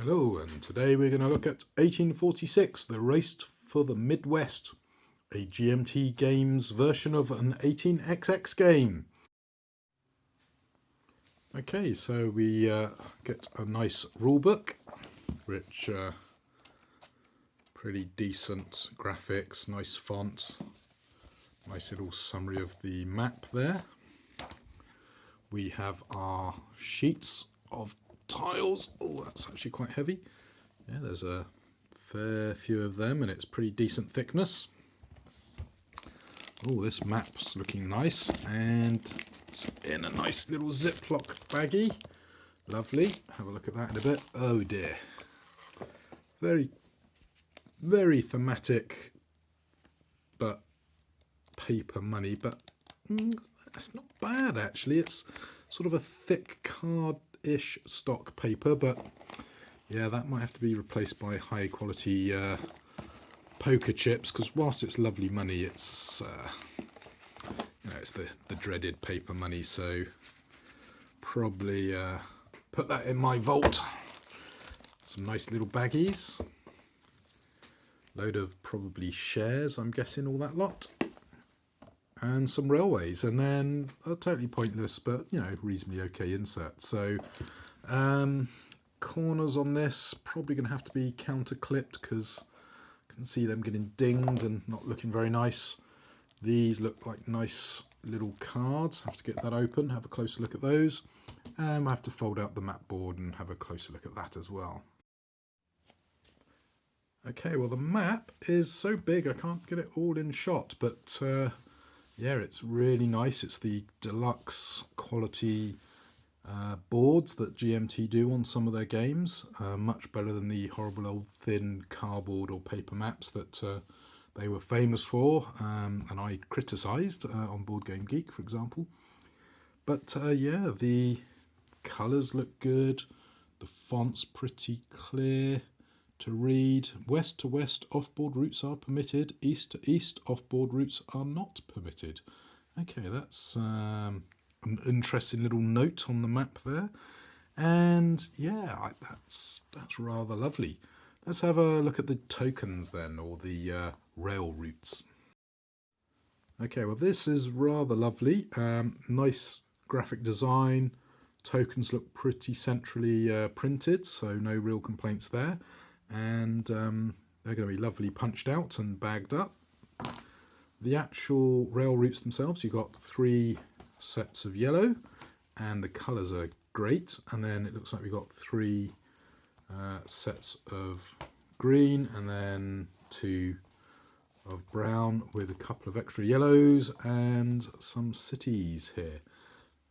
Hello, and today we're going to look at 1846, The Race for the Midwest, a GMT Games version of an 18XX game. Okay, so we get a nice rulebook, which pretty decent graphics, nice font, nice little summary of the map there. We have our sheets of tiles. Oh, that's actually quite heavy. Yeah, there's a fair few of them and it's pretty decent thickness. Oh, this map's looking nice and it's in a nice little Ziploc baggie. Lovely. Have a look at that in a bit. Oh dear. Very, very thematic, but paper money, but that's not bad actually. It's sort of a thick card-ish stock paper, but yeah, that might have to be replaced by high quality poker chips, because whilst it's lovely money, it's it's the dreaded paper money, so probably put that in my vault. Some nice little baggies, load of probably shares, I'm guessing, all that lot, and some railways, and then a totally pointless but reasonably okay insert. So corners on this probably going to have to be counter clipped because I can see them getting dinged and not looking very nice. These look like nice little cards. Have to get that open, have a closer look at those, and I have to fold out the map board and have a closer look at that as well. Okay, well the map is so big I can't get it all in shot, but yeah, it's really nice. It's the deluxe quality boards that GMT do on some of their games, much better than the horrible old thin cardboard or paper maps that they were famous for, and I criticised on Board Game Geek, for example. But yeah, the colours look good, the font's pretty clear to read. West to west off-board routes are permitted, east to east off-board routes are not permitted. Okay, that's an interesting little note on the map there, and yeah, that's rather lovely. Let's have a look at the tokens then, or the rail routes. Okay, well this is rather lovely. Nice graphic design. Tokens look pretty centrally printed, so no real complaints there, and they're going to be lovely punched out and bagged up. The actual rail routes themselves, you've got 3 sets of yellow, and the colours are great, and then it looks like we've got 3 sets of green, and then 2 of brown with a couple of extra yellows and some cities here.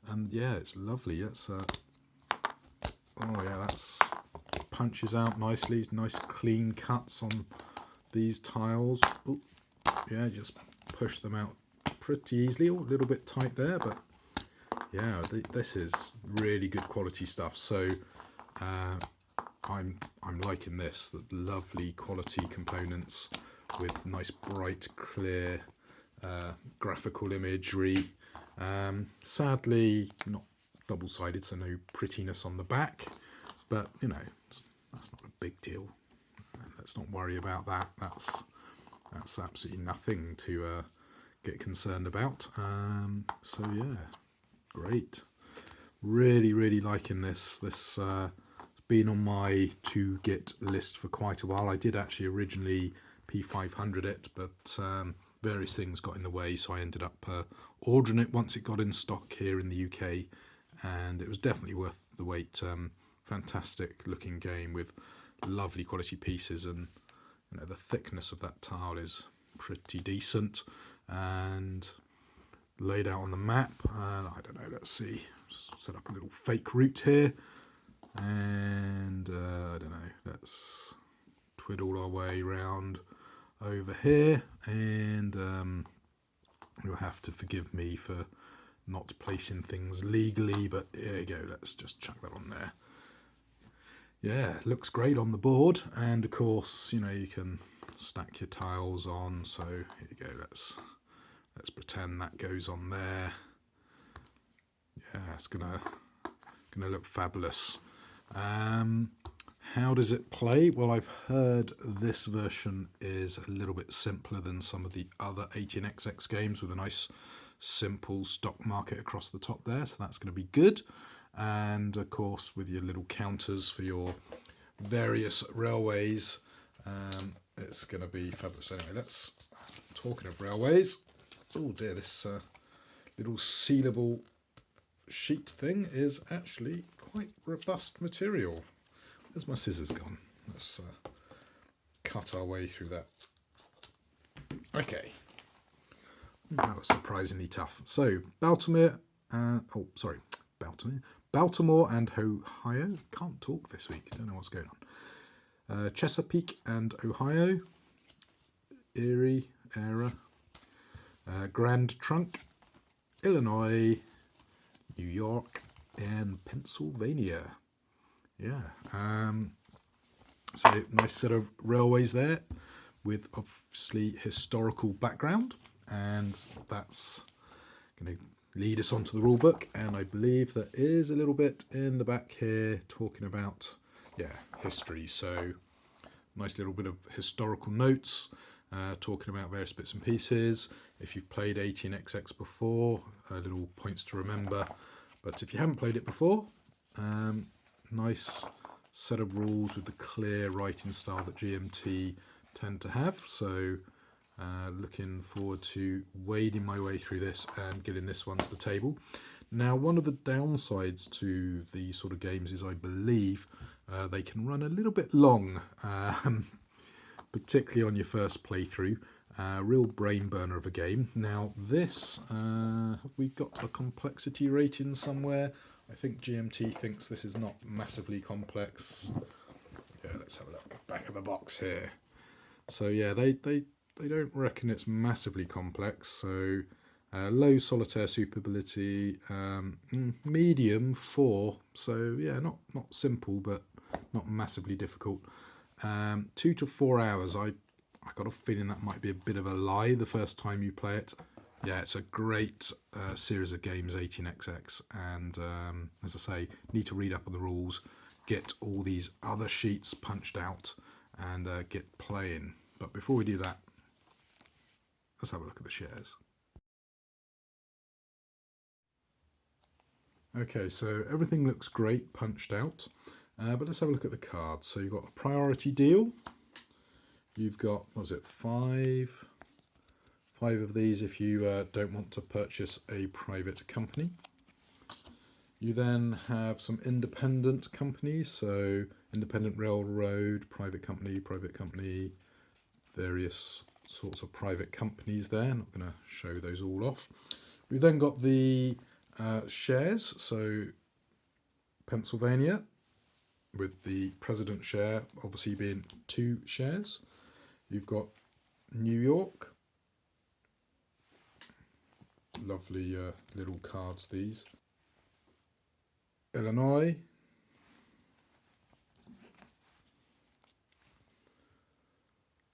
And yeah, it's lovely. That's oh yeah, that's punches out nicely. Nice clean cuts on these tiles. Ooh, yeah, just push them out pretty easily. Oh, a little bit tight there, but yeah, this is really good quality stuff. So I'm liking this. The lovely quality components with nice bright clear graphical imagery. Sadly not double-sided, so no prettiness on the back, but that's not a big deal. Let's not worry about that. That's absolutely nothing to get concerned about. So yeah, great. Really liking this. This has been on my to get list for quite a while. I did actually originally P500 it, but various things got in the way, so I ended up ordering it once it got in stock here in the UK, and it was definitely worth the wait. Fantastic looking game with lovely quality pieces, and the thickness of that tile is pretty decent, and laid out on the map. I don't know, let's see, set up a little fake route here, and I don't know, let's twiddle our way around over here, and you'll have to forgive me for not placing things legally, but there you go, let's just chuck that on there. Yeah, looks great on the board, and of course you can stack your tiles on, so here you go, let's pretend that goes on there. Yeah, it's gonna look fabulous. How does it play? Well, I've heard this version is a little bit simpler than some of the other 18xx games with a nice simple stock market across the top there, so that's going to be good. And of course with your little counters for your various railways, it's going to be fabulous. Anyway, talking of railways, oh dear, this little sealable sheet thing is actually quite robust material. Where's my scissors gone? Let's cut our way through that. Okay, that was surprisingly tough. So Baltimore and Ohio. Can't talk this week. Don't know what's going on. Chesapeake and Ohio. Erie, Grand Trunk, Illinois, New York, and Pennsylvania. Yeah, so nice set of railways there with obviously historical background, and that's going to lead us onto the rule book, and I believe there is a little bit in the back here talking about history. So nice little bit of historical notes talking about various bits and pieces. If you've played 18xx before, little points to remember, but if you haven't played it before, nice set of rules with the clear writing style that GMT tend to have. So looking forward to wading my way through this and getting this one to the table. Now, one of the downsides to these sort of games is I believe they can run a little bit long, particularly on your first playthrough. Real brain burner of a game. Now this, have we got a complexity rating somewhere? I think GMT thinks this is not massively complex. Yeah, let's have a look. Back of the box here. So yeah, they don't reckon it's massively complex. So low solitaire superability, medium 4. So yeah, not simple, but not massively difficult. 2 to 4 hours. I got a feeling that might be a bit of a lie the first time you play it. Yeah, it's a great series of games, 18xx, and as I say, need to read up on the rules, get all these other sheets punched out, and get playing. But before we do that, let's have a look at the shares. Okay, so everything looks great punched out, but let's have a look at the cards. So you've got a priority deal. You've got, what was it, five of these if you don't want to purchase a private company. You then have some independent companies, so independent railroad, private company, various sorts of private companies there. I'm not going to show those all off. We've then got the shares, so Pennsylvania with the president share obviously being 2 shares. You've got New York. Lovely little cards these. Illinois.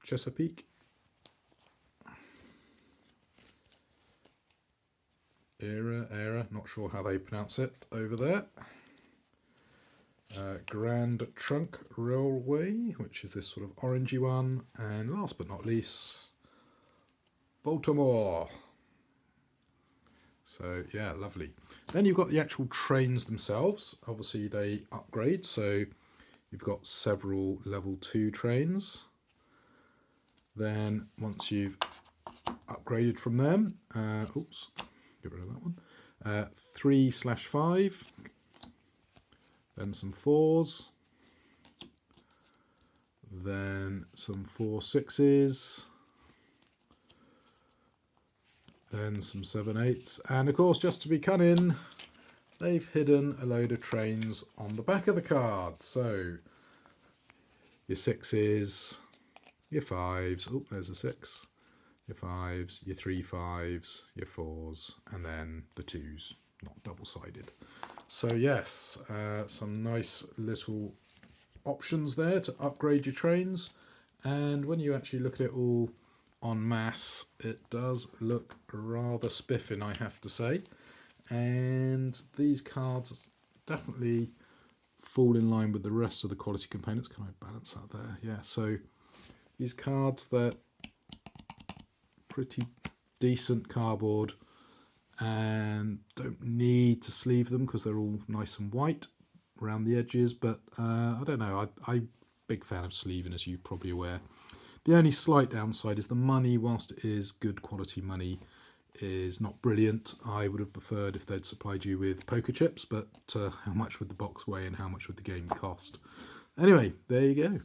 Chesapeake. Era, not sure how they pronounce it over there. Grand Trunk Railway, which is this sort of orangey one. And last but not least, Baltimore. So yeah, lovely. Then you've got the actual trains themselves. Obviously they upgrade, so you've got several level 2 trains. Then once you've upgraded from them, oops, get rid of that one. 3/5, then some 4s, then some 4/6s, then some 7/8s, and of course, just to be cunning, they've hidden a load of trains on the back of the card. So your 6s, your 5s, oh there's a 6, your 5s, your 3/5s, your 4s, and then the 2s, not double-sided. So yes, some nice little options there to upgrade your trains, and when you actually look at it all en masse, it does look rather spiffing, I have to say. And these cards definitely fall in line with the rest of the quality components. Can I balance that there? Yeah, so these cards, they're pretty decent cardboard and don't need to sleeve them because they're all nice and white around the edges, but I don't know, I'm big fan of sleeving, as you're probably aware. The only slight downside is the money, whilst it is good quality money, is not brilliant. I would have preferred if they'd supplied you with poker chips, but how much would the box weigh and how much would the game cost? Anyway, there you go.